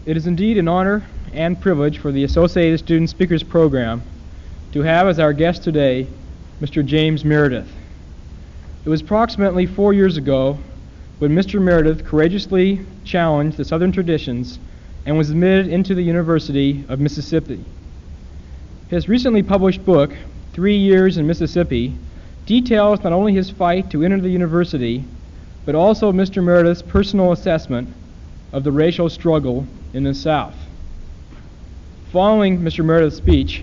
It is indeed an honor and privilege for the Associated Student Speakers Program to have as our guest today Mr. James Meredith. It was approximately 4 years ago when Mr. Meredith courageously challenged the Southern traditions and was admitted into the University of Mississippi. His recently published book, 3 Years in Mississippi, details not only his fight to enter the university, but also Mr. Meredith's personal assessment of the racial struggle in the South. Following Mr. Meredith's speech,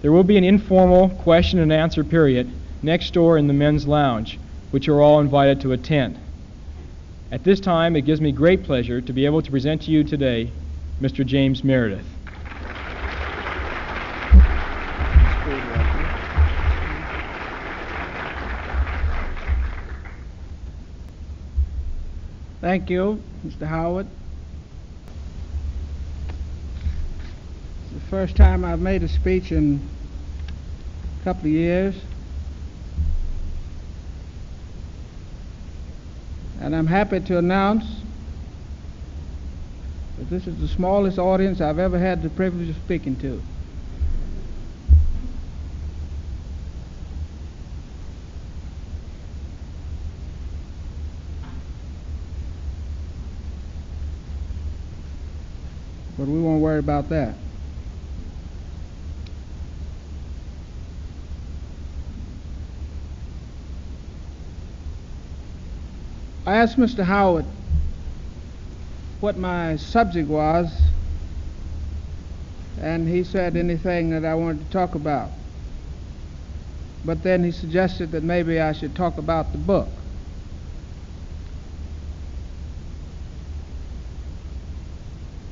there will be an informal question and answer period next door in the men's lounge, which you are all invited to attend. At this time, it gives me great pleasure to be able to present to you today Mr. James Meredith. Thank you, Mr. Howard. It's the first time I've made a speech in a couple of years. And I'm happy to announce that this is the smallest audience I've ever had the privilege of speaking to. But we won't worry about that. I asked Mr. Howard what my subject was, and he said anything that I wanted to talk about. But then he suggested that maybe I should talk about the book.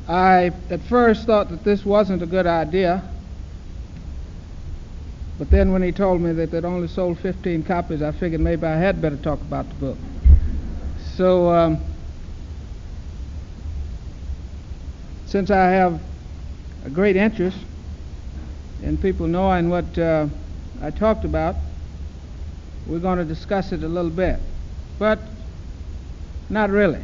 I at first thought that this wasn't a good idea, but then when he told me that they'd only sold 15 copies, I figured maybe I had better talk about the book. So since I have a great interest in people knowing what I talked about, we're going to discuss it a little bit, but not really.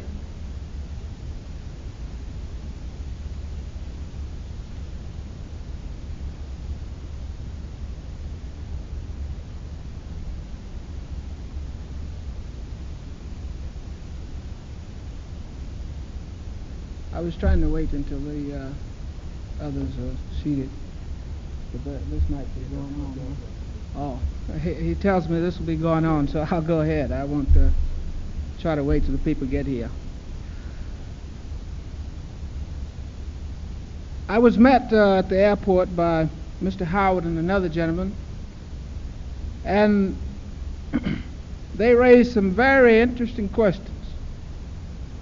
I was trying to wait until the others are seated, but this might be going on. Oh, he tells me this will be going on, so I'll go ahead. I won't try to wait till the people get here. I was met at the airport by Mr. Howard and another gentleman, and they raised some very interesting questions.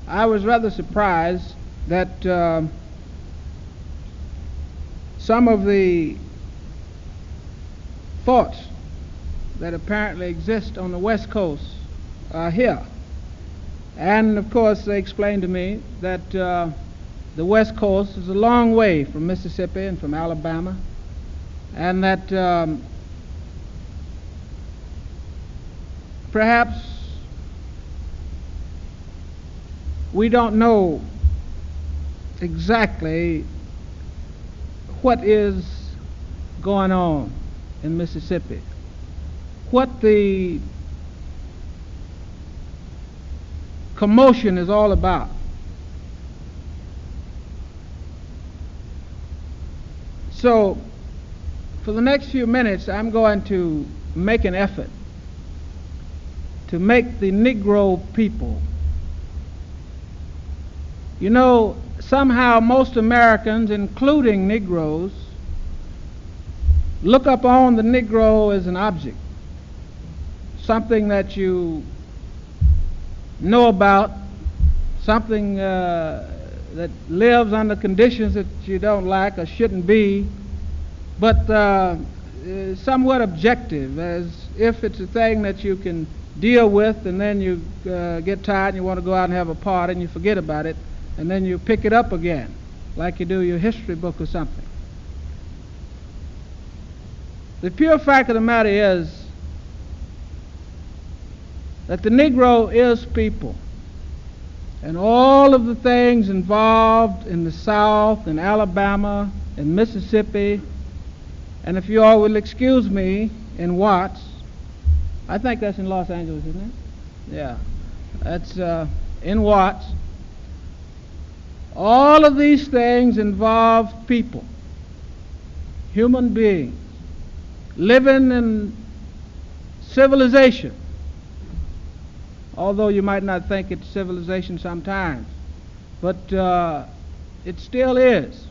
I was rather surprised that some of the thoughts that apparently exist on the West Coast are here. And of course they explained to me that the West Coast is a long way from Mississippi and from Alabama, and that perhaps we don't know exactly what is going on in Mississippi, what the commotion is all about. So for the next few minutes I'm going to make an effort to make the Negro people, you know, somehow most Americans, including Negroes, look upon the Negro as an object, something that you know about, something that lives under conditions that you don't like or shouldn't be, but somewhat objective, as if it's a thing that you can deal with, and then you get tired and you want to go out and have a party and you forget about it, and then you pick it up again, like you do your history book or something. The pure fact of the matter is that the Negro is people. and all of the things involved in the South, in Alabama, in Mississippi, and if you all will excuse me, in Watts. I think that's in Los Angeles, isn't it? Yeah. That's in Watts. All of these things involve people, human beings, living in civilization, although you might not think it's civilization sometimes, but it still is.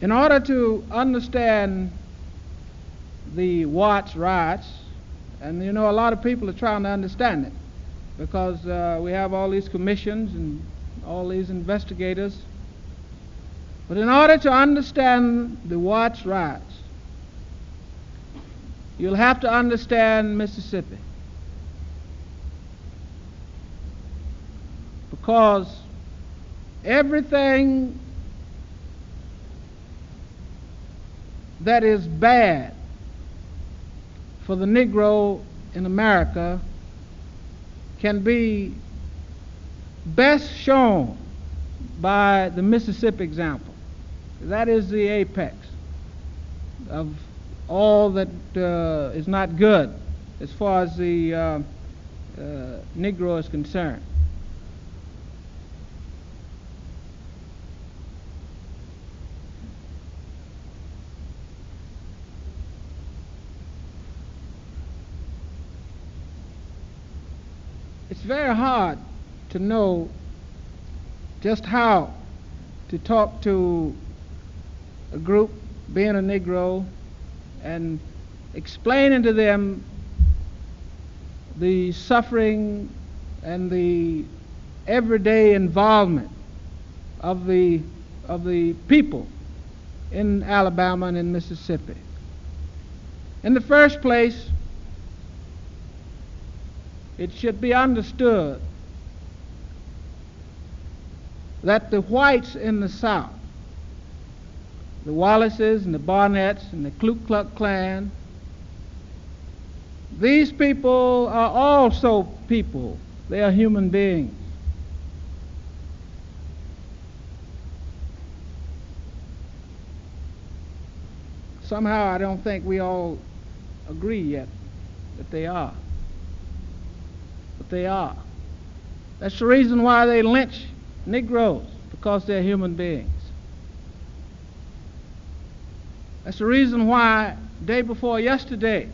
In order to understand the Watts riots, and you know a lot of people are trying to understand it because we have all these commissions and all these investigators, but in order to understand the Watts riots, you'll have to understand Mississippi, because everything that is bad for the Negro in America can be best shown by the Mississippi example. That is the apex of all that is not good as far as the Negro is concerned. It's very hard to know just how to talk to a group, being a Negro, and explaining to them the suffering and the everyday involvement of the people in Alabama and in Mississippi. In the first place, it should be understood that the whites in the South, the Wallaces and the Barnetts and the Ku Klux Klan, these people are also people. They are human beings. Somehow I don't think we all agree yet that they are. But they are. That's the reason why they lynch Negroes, because they're human beings. That's the reason why, day before yesterday,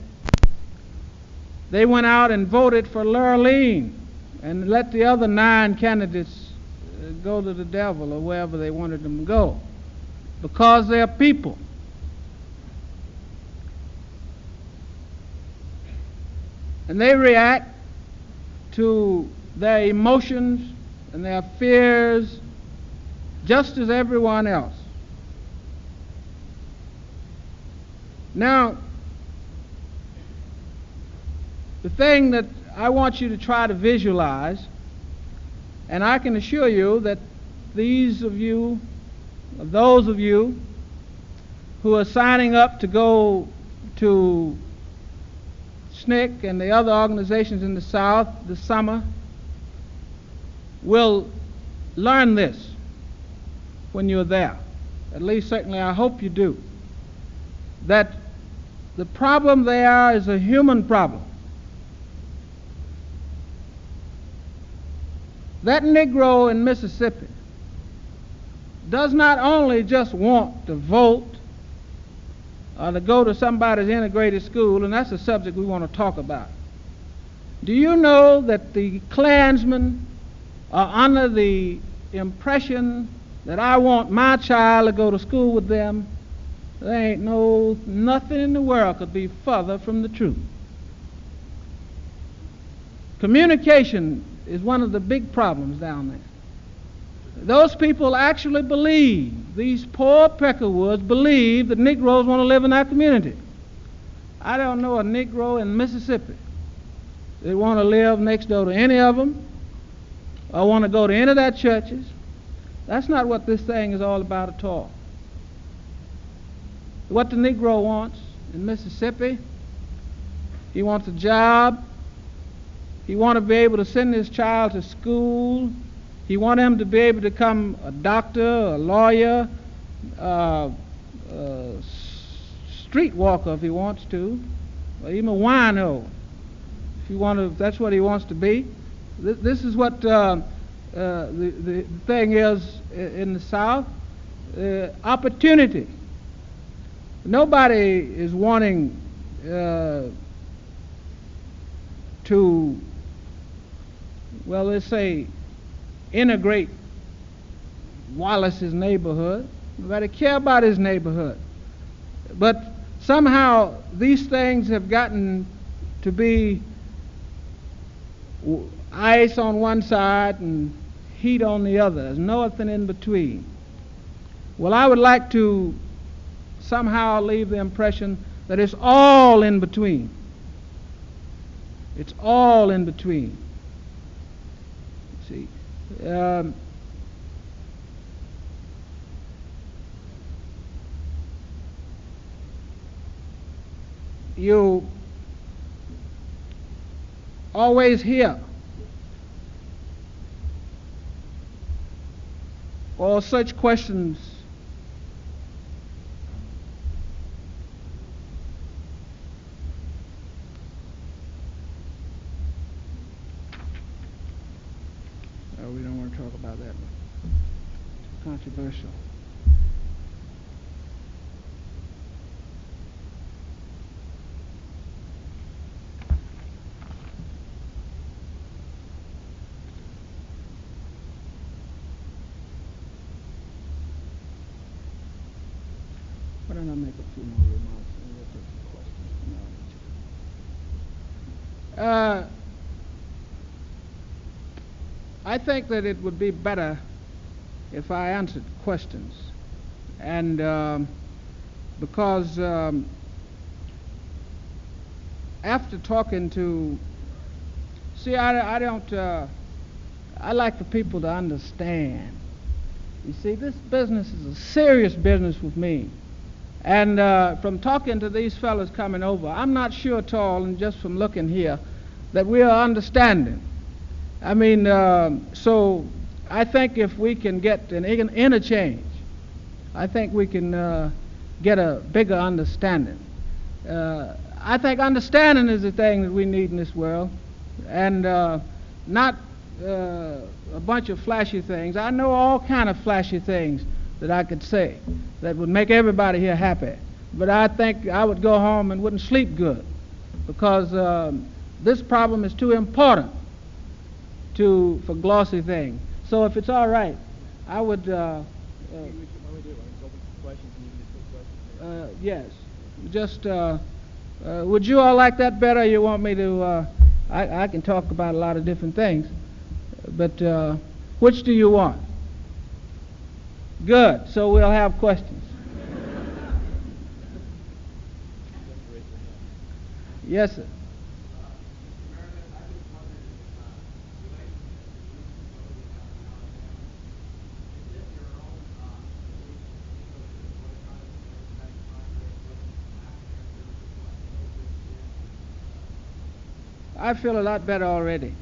they went out and voted for Lurleen and let the other 9 candidates go to the devil or wherever they wanted them to go, because they're people. And they react to their emotions and their fears just as everyone else. Now, the thing that I want you to try to visualize, and I can assure you that those of you who are signing up to go to SNCC and the other organizations in the South this summer will learn this when you're there. At least certainly I hope you do. That the problem there is a human problem. That Negro in Mississippi does not only just want to vote or to go to somebody's integrated school, and that's a subject we want to talk about. Do you know that the Klansmen are under the impression that I want my child to go to school with them? There ain't nothing in the world could be further from the truth. Communication is one of the big problems down there. Those people actually believe, these poor Peckerwoods believe that Negroes want to live in our community. I don't know a Negro in Mississippi that want to live next door to any of them or want to go to any of their churches. That's not what this thing is all about at all. What the Negro wants in Mississippi. He wants a job. He wants to be able to send his child to school. He wants him to be able to become a doctor, a lawyer, a street walker if he wants to, or even a wino. If that's what he wants to be. This is what the thing is in the South. Opportunity. Nobody is wanting to, well, let's say, integrate Wallace's neighborhood. Nobody care about his neighborhood. But somehow these things have gotten to be ice on one side and heat on the other. There's nothing in between. Well, I would like to somehow leave the impression that it's all in between. It's all in between. See, you always hear all such questions we don't want to talk about that. It's controversial. Why don't I make a few more remarks and we'll take some questions. I think that it would be better if I answered questions, and because after talking to, I don't, I like for people to understand. You see, this business is a serious business with me, and from talking to these fellows coming over, I'm not sure at all, and just from looking here, that we are understanding. I mean, so I think if we can get an interchange, I think we can get a bigger understanding. I think understanding is the thing that we need in this world, and not a bunch of flashy things. I know all kind of flashy things that I could say that would make everybody here happy, but I think I would go home and wouldn't sleep good, because this problem is too important for glossy things. So if it's all right, I would yes, just would you all like that better? You want me to I can talk about a lot of different things, but which do you want? Good. So we'll have questions. Yes, sir. I feel a lot better already.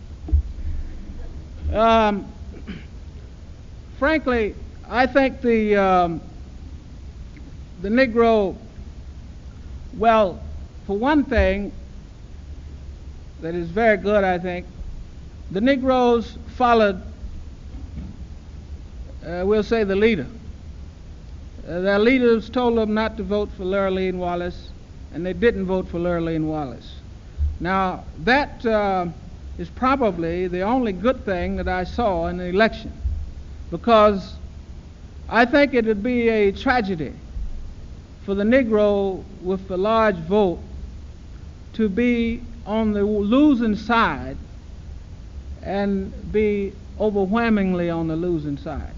Frankly, I think the Negro, well, for one thing that is very good, I think, the Negroes followed, we'll say, the leader. Their leaders told them not to vote for Lurleen Wallace, and they didn't vote for Lurleen Wallace. Now, that is probably the only good thing that I saw in the election, because I think it would be a tragedy for the Negro with a large vote to be on the losing side and be overwhelmingly on the losing side.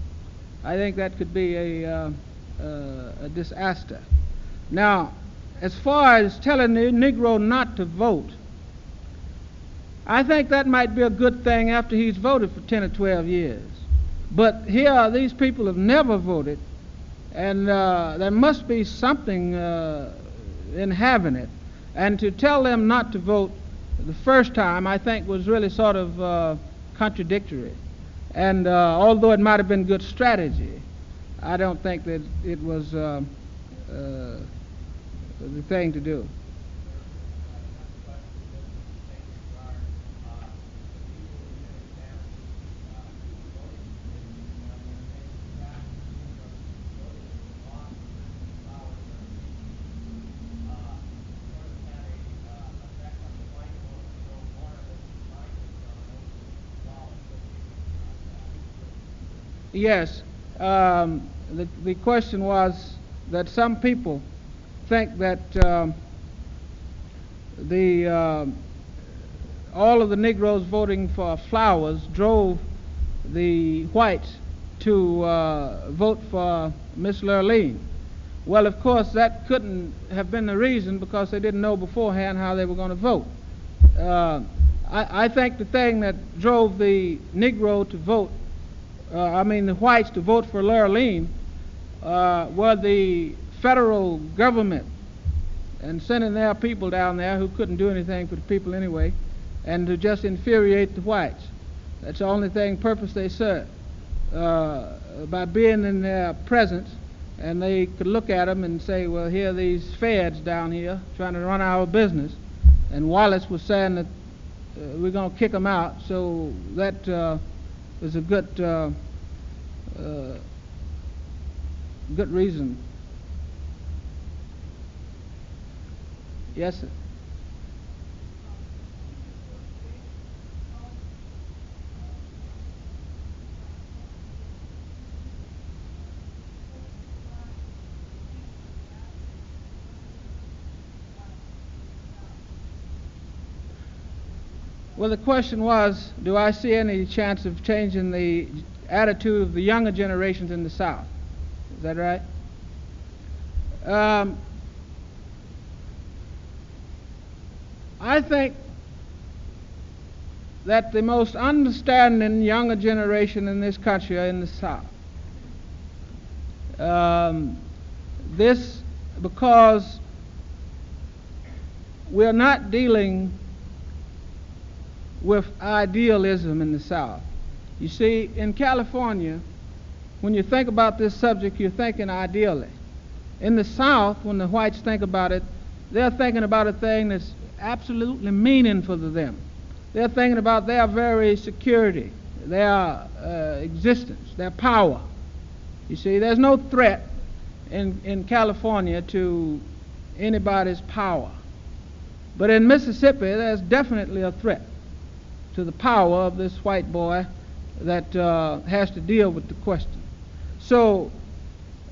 I think that could be a disaster. Now, as far as telling the Negro not to vote, I think that might be a good thing after he's voted for 10 or 12 years. But here, these people have never voted, and there must be something in having it. And to tell them not to vote the first time, I think, was really sort of contradictory. And although it might have been good strategy, I don't think that it was the thing to do. Yes, the question was that some people think that all of the Negroes voting for Flowers drove the whites to vote for Miss Lurleen. Well, of course, that couldn't have been the reason, because they didn't know beforehand how they were going to vote. I think the thing that drove the Negro to vote, the whites to vote for Lurleen, were the federal government and sending their people down there who couldn't do anything for the people anyway, and to just infuriate the whites. That's the only purpose they served, by being in their presence, and they could look at them and say, well, here are these feds down here trying to run our business, and Wallace was saying that we're going to kick them out, so that was a good reason. Yes, sir. Well, the question was, do I see any chance of changing the attitude of the younger generations in the South? Is that right? I think that the most understanding younger generation in this country are in the South. This because we're not dealing with idealism in the South. You see, in California, when you think about this subject, you're thinking ideally. In the South, when the whites think about it, they're thinking about a thing that's absolutely meaningful to them. They're thinking about their very security, their existence, their power. You see, there's no threat in California to anybody's power. But in Mississippi, there's definitely a threat to the power of this white boy that has to deal with the question. So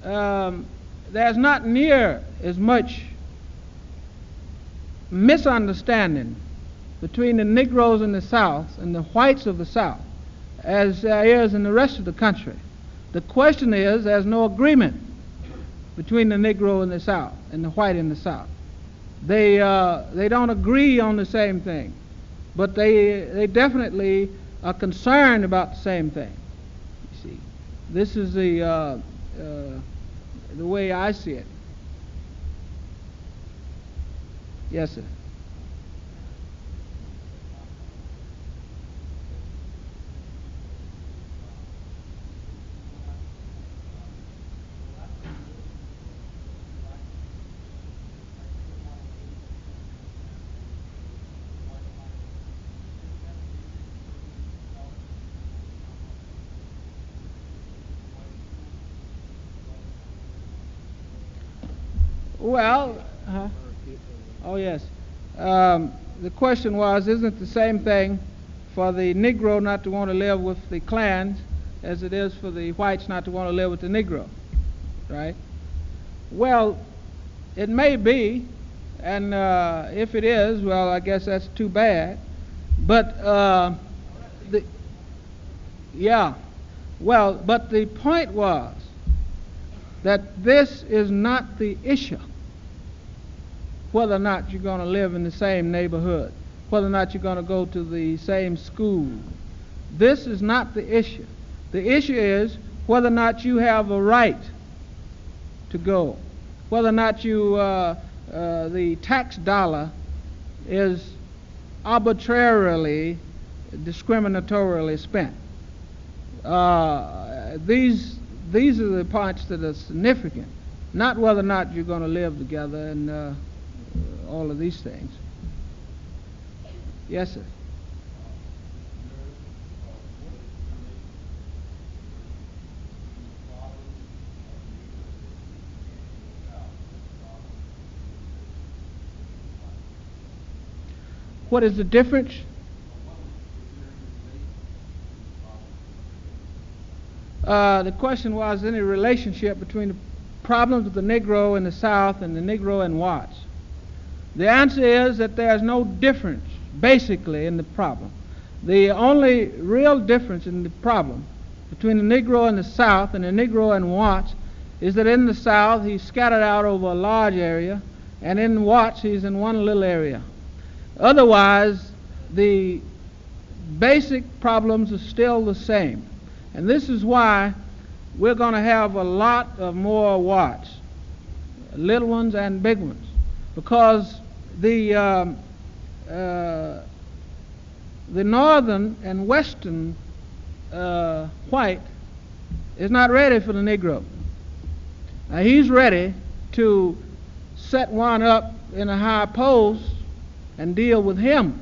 there's not near as much misunderstanding between the Negroes in the South and the whites of the South as there is in the rest of the country. The question is, there's no agreement between the Negro in the South and the white in the South. They don't agree on the same thing, but they definitely are concerned about the same thing. You see, this is the way I see it. Yes, sir. Well, oh yes. The question was, isn't it the same thing for the Negro not to want to live with the clans as it is for the whites not to want to live with the Negro, right? Well, it may be, and if it is, well, I guess that's too bad. But but the point was that this is not the issue. Whether or not you're going to live in the same neighborhood, whether or not you're going to go to the same school. This is not the issue. The issue is whether or not you have a right to go, whether or not you the tax dollar is arbitrarily, discriminatorily spent. These are the parts that are significant, not whether or not you're going to live together and all of these things. Yes, sir. What is the difference? The question was any relationship between the problems of the Negro in the South and the Negro in Watts. The answer is that there's no difference, basically, in the problem. The only real difference in the problem between the Negro in the South and the Negro in Watts is that in the South he's scattered out over a large area, and in Watts he's in one little area. Otherwise, the basic problems are still the same. And this is why we're going to have a lot of more Watts, little ones and big ones, because the northern and western white is not ready for the Negro. Now, he's ready to set one up in a high post and deal with him,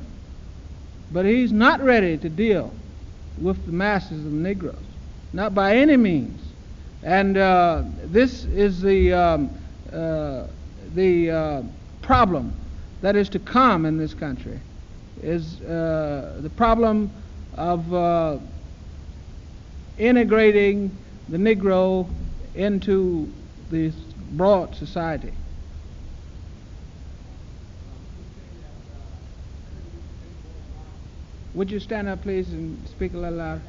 but he's not ready to deal with the masses of the Negroes, not by any means. And this is the problem that is to come in this country, is the problem of integrating the Negro into this broad society. Would you stand up, please, and speak a little louder?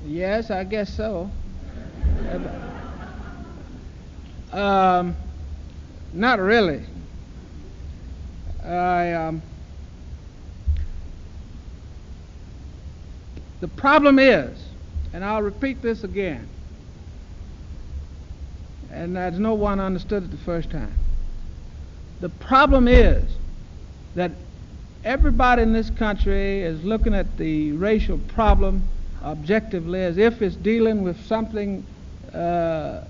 Yes, I guess so. Not really. The problem is, and I'll repeat this again, and as no one understood it the first time, the problem is that everybody in this country is looking at the racial problem objectively as if it's dealing with something that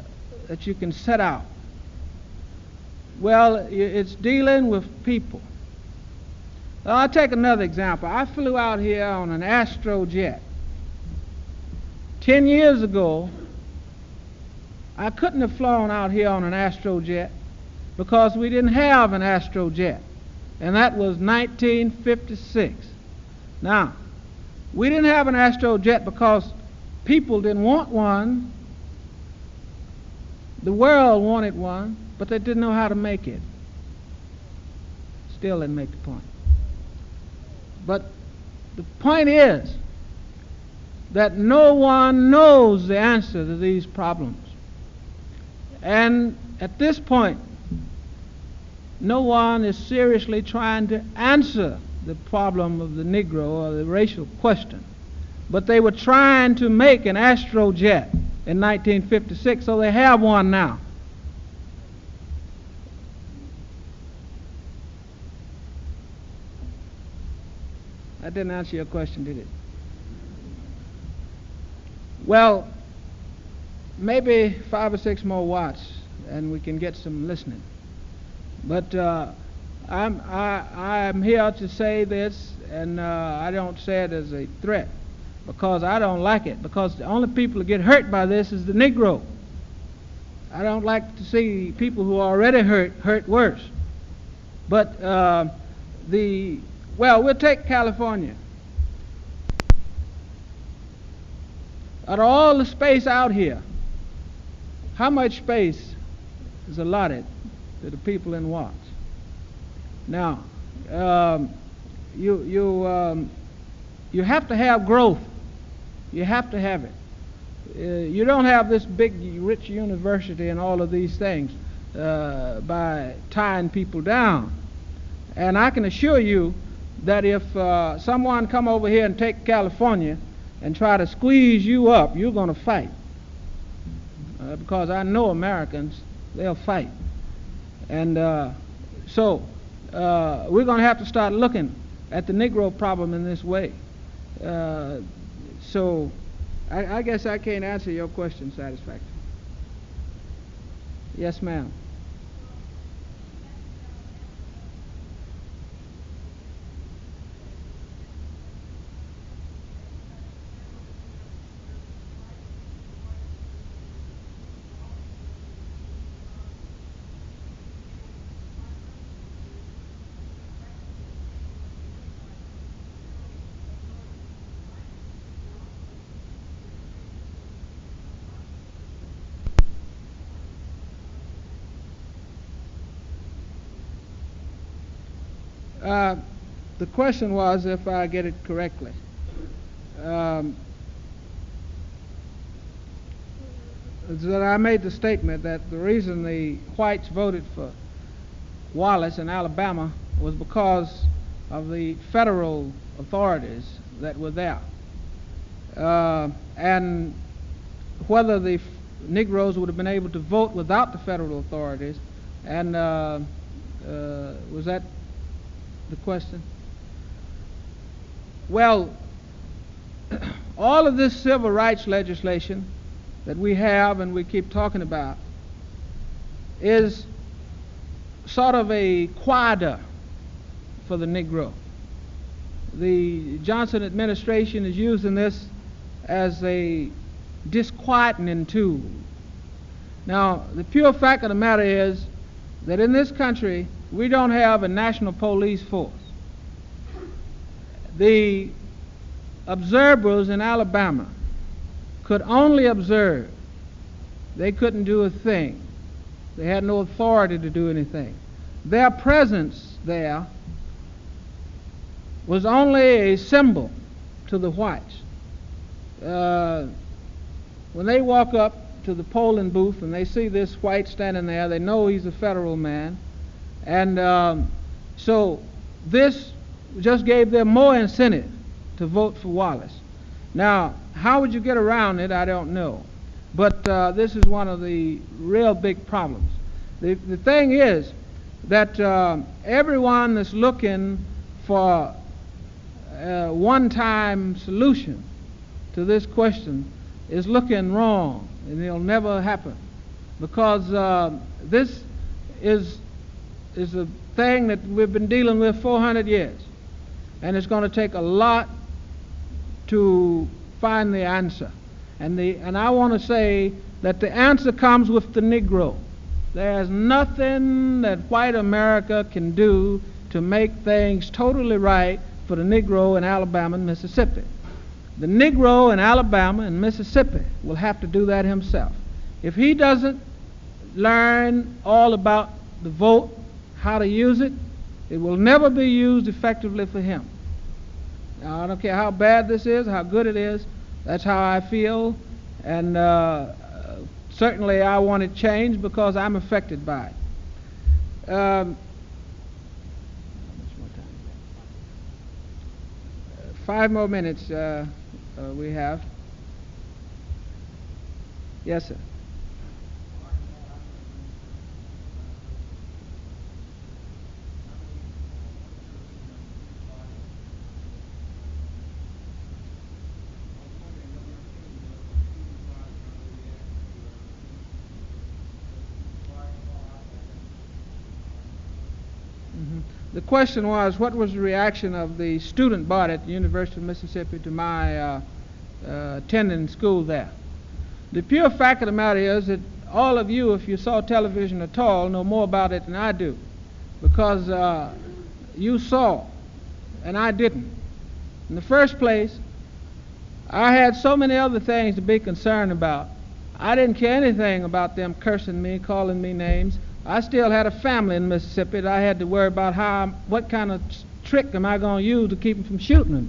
you can set out. Well, it's dealing with people. Now, I'll take another example. I flew out here on an Astrojet. 10 years ago, I couldn't have flown out here on an Astrojet because we didn't have an Astrojet. And that was 1956. Now, we didn't have an Astrojet because people didn't want one. The world wanted one, but they didn't know how to make it. Still didn't make the point. But the point is that no one knows the answer to these problems. And at this point, no one is seriously trying to answer the problem of the Negro or the racial question. But they were trying to make an Astrojet in 1956, so they have one now. That didn't answer your question, did it? Well, maybe 5 or 6 more Watts, and we can get some listening. But I'm here to say this, and I don't say it as a threat, because I don't like it, because the only people who get hurt by this is the Negro. I don't like to see people who are already hurt worse. But the Well, we'll take California. Out of all the space out here, how much space is allotted to the people in Watts? Now, you have to have growth. You have to have it. You don't have this big, rich university and all of these things by tying people down. And I can assure you that if someone come over here and take California and try to squeeze you up, you're going to fight. Because I know Americans, they'll fight. And so we're going to have to start looking at the Negro problem in this way. So I guess I can't answer your question satisfactorily. Yes, ma'am. The question was, if I get it correctly, that I made the statement that the reason the whites voted for Wallace in Alabama was because of the federal authorities that were there. And whether the Negroes would have been able to vote without the federal authorities, and was that the question? Well, all of this civil rights legislation that we have and we keep talking about is sort of a quieter for the Negro. The Johnson administration is using this as a disquieting tool. Now, the pure fact of the matter is that in this country, we don't have a national police force. The observers in Alabama could only observe. They couldn't do a thing. They had no authority to do anything. Their presence there was only a symbol to the whites. When they walk up to the polling booth and they see this white standing there, they know he's a federal man. And so this just gave them more incentive to vote for Wallace. Now, how would you get around it? I don't know. But this is one of the real big problems. The thing is that everyone that's looking for a one-time solution to this question is looking wrong, and it'll never happen, because this is a thing that we've been dealing with 400 years, and it's going to take a lot to find the answer. And I want to say that the answer comes with the Negro. There's nothing that white America can do to make things totally right for the Negro in Alabama and Mississippi. The Negro in Alabama and Mississippi will have to do that himself. If he doesn't learn all about the vote, how to use it, it will never be used effectively for him. Now, I don't care how bad this is, how good it is, that's how I feel, and certainly I want it changed because I'm affected by it. How much more time? 5 more minutes we have. Yes, sir. The question was, what was the reaction of the student body at the University of Mississippi to my attending school there? The pure fact of the matter is that all of you, if you saw television at all, know more about it than I do, because you saw and I didn't. In the first place, I had so many other things to be concerned about. I didn't care anything about them cursing me, calling me names. I still had a family in Mississippi that I had to worry about what kind of trick am I going to use to keep them from shooting me.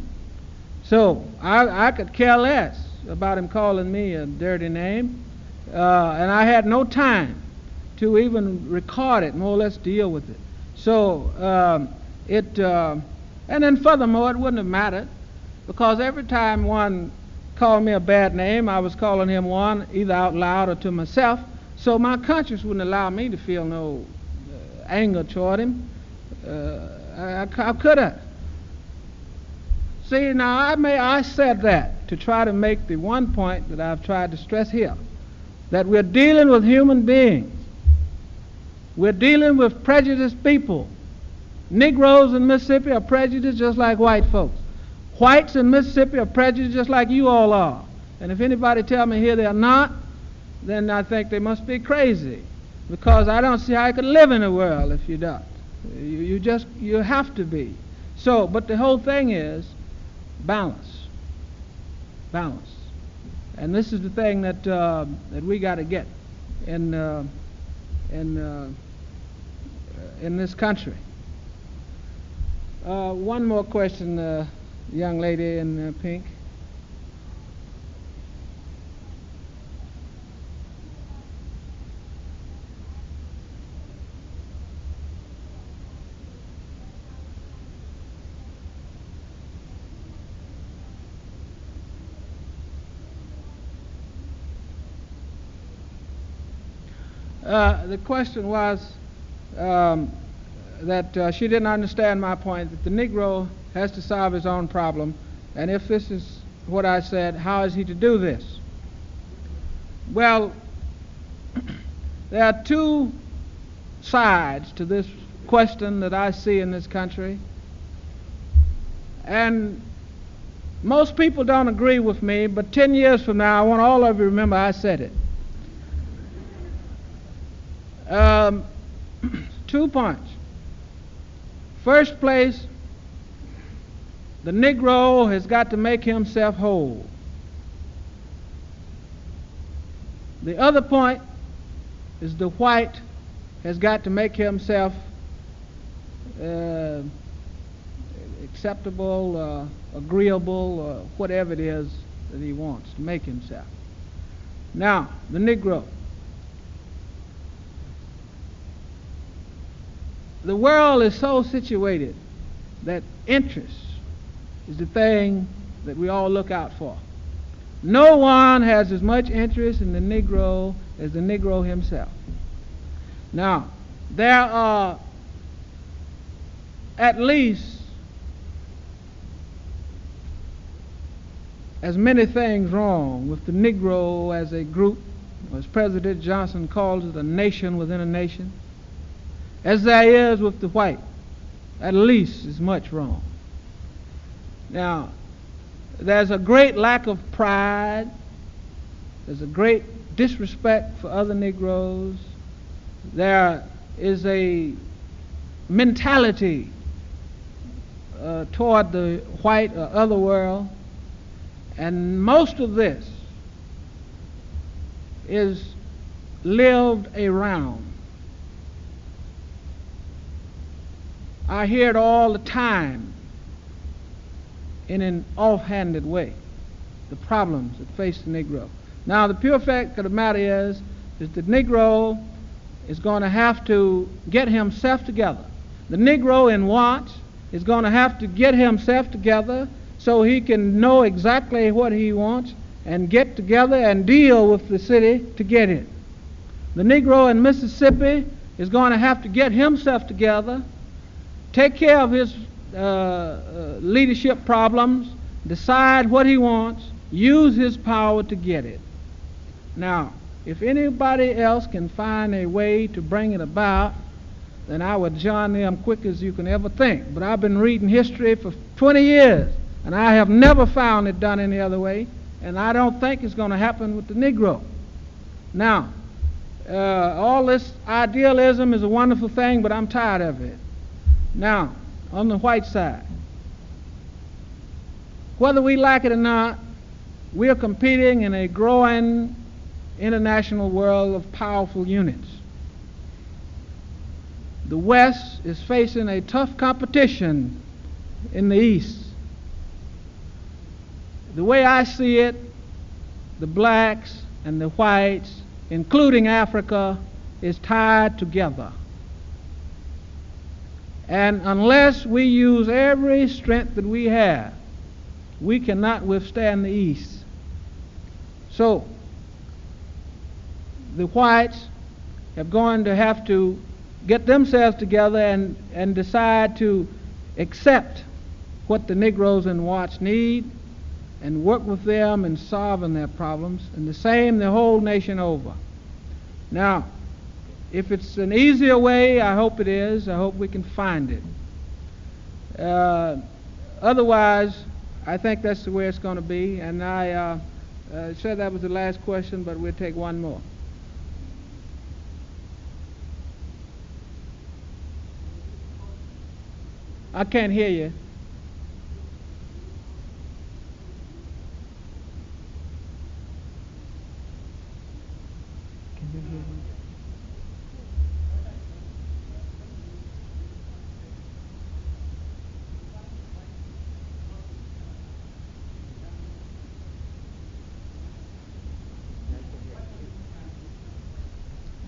So I could care less about him calling me a dirty name, and I had no time to even record it, more or less deal with it. So and then furthermore, it wouldn't have mattered, because every time one called me a bad name, I was calling him one either out loud or to myself. So my conscience wouldn't allow me to feel no anger toward him. How could I? See, now I said that to try to make the one point that I've tried to stress here, that we're dealing with human beings. We're dealing with prejudiced people. Negroes in Mississippi are prejudiced just like white folks. Whites in Mississippi are prejudiced just like you all are. And if anybody tell me here they're not, then I think they must be crazy, because I don't see how you could live in the world if you don't. You have to be. So, but the whole thing is balance. Balance. And this is the thing that we got to get in this country. One more question, young lady in pink. The question was that she didn't understand my point, that the Negro has to solve his own problem, and if this is what I said, how is he to do this? Well, there are two sides to this question that I see in this country, and most people don't agree with me, but 10 years from now, I want all of you to remember I said it. 2 points. First place, the Negro has got to make himself whole. The other point is the white has got to make himself acceptable, agreeable, whatever it is that he wants to make himself. Now, the Negro. The world is so situated that interest is the thing that we all look out for. No one has as much interest in the Negro as the Negro himself. Now, there are at least as many things wrong with the Negro as a group, as President Johnson calls it, a nation within a nation, as there is with the white. At least as much wrong. Now, there's a great lack of pride. There's a great disrespect for other Negroes. There is a mentality toward the white or other world. And most of this is lived around. I hear it all the time in an offhanded way, the problems that face the Negro. Now, the pure fact of the matter is the Negro is going to have to get himself together. The Negro in want is going to have to get himself together so he can know exactly what he wants and get together and deal with the city to get it. The Negro in Mississippi is going to have to get himself together, take care of his leadership problems, decide what he wants, use his power to get it. Now, if anybody else can find a way to bring it about, then I would join them quick as you can ever think. But I've been reading history for 20 years, and I have never found it done any other way, and I don't think it's going to happen with the Negro. Now, all this idealism is a wonderful thing, but I'm tired of it. Now, on the white side, Whether we like it or not, we are competing in a growing international world of powerful units. The West is facing a tough competition in the East. The way I see it, the blacks and the whites, including Africa, is tied together. And unless we use every strength that we have, we cannot withstand the East. So, the whites are going to have to get themselves together and decide to accept what the Negroes and whites need and work with them in solving their problems, and the same the whole nation over. Now, if it's an easier way, I hope it is. I hope we can find it. Otherwise, I think that's the way it's going to be, and I said that was the last question, but we'll take one more. I can't hear you. Can you hear me?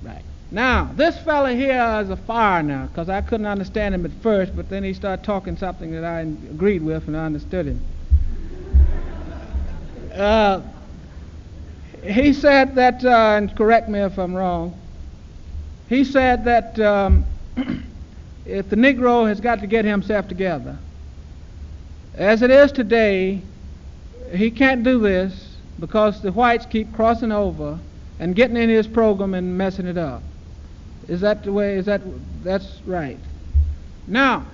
Right. Now, this fella here is a fire now, because I couldn't understand him at first, but then he started talking something that I agreed with, and I understood him. He said that, and correct me if I'm wrong, he said that if the Negro has got to get himself together, as it is today, he can't do this because the whites keep crossing over and getting in his program and messing it up. Is that the way? That's right. Now,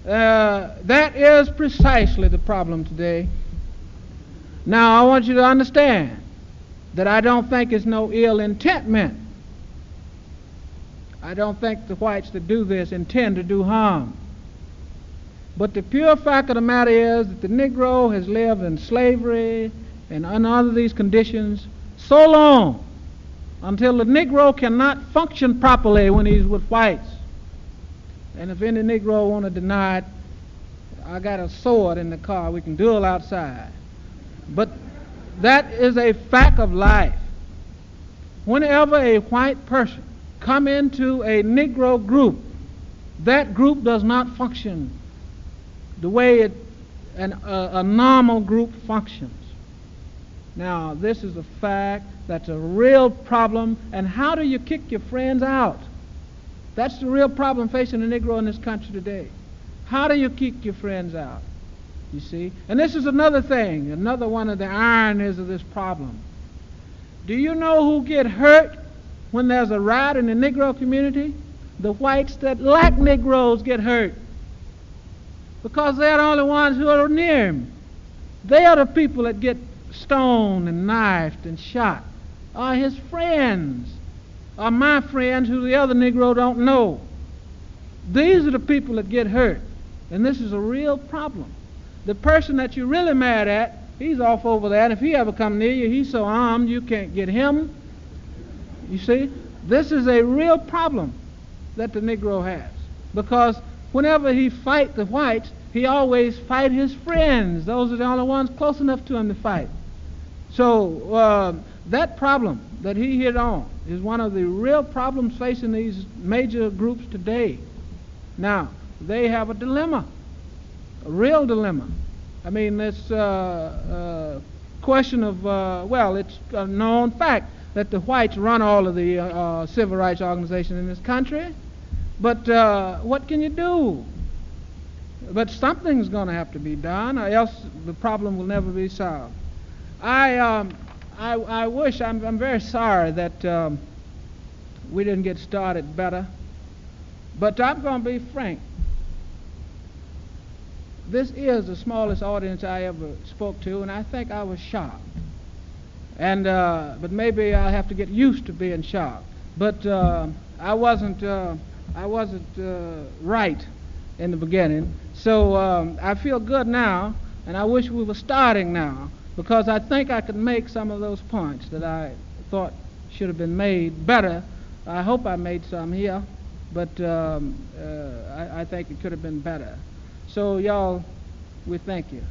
that is precisely the problem today. Now, I want you to understand that I don't think it's no ill intent meant. I don't think the whites that do this intend to do harm. But the pure fact of the matter is that the Negro has lived in slavery and under these conditions so long until the Negro cannot function properly when he's with whites. And if any Negro want to deny it, I got a sword in the car. We can duel outside. But that is a fact of life. Whenever a white person come into a Negro group, that group does not function the way a normal group functions. Now, this is a fact. That's a real problem. And how do you kick your friends out? That's the real problem facing the Negro in this country today. How do you kick your friends out? You see? And this is another thing, another one of the ironies of this problem. Do you know who get hurt when there's a riot in the Negro community? The whites that like Negroes get hurt, because they're the only ones who are near him. They are the people that get stoned and knifed and shot. Are his friends, are my friends who the other Negro don't know. These are the people that get hurt, and this is a real problem. The person that you're really mad at, he's off over there, and if he ever come near you, he's so armed you can't get him. You see, this is a real problem that the Negro has, because whenever he fight the whites, he always fight his friends. Those are the only ones close enough to him to fight. So that problem that he hit on is one of the real problems facing these major groups today. Now, they have a dilemma, a real dilemma. I mean, this question of, well, it's a known fact that the whites run all of the civil rights organizations in this country. But what can you do? But something's going to have to be done, or else the problem will never be solved. I wish, I'm very sorry that we didn't get started better. But I'm going to be frank. This is the smallest audience I ever spoke to, and I think I was shocked. And but maybe I'll have to get used to being shocked. But I wasn't right in the beginning. So I feel good now And I wish we were starting now, because I think I could make some of those points that I thought should have been made better. I hope I made some here, but I think it could have been better. So y'all, we thank you.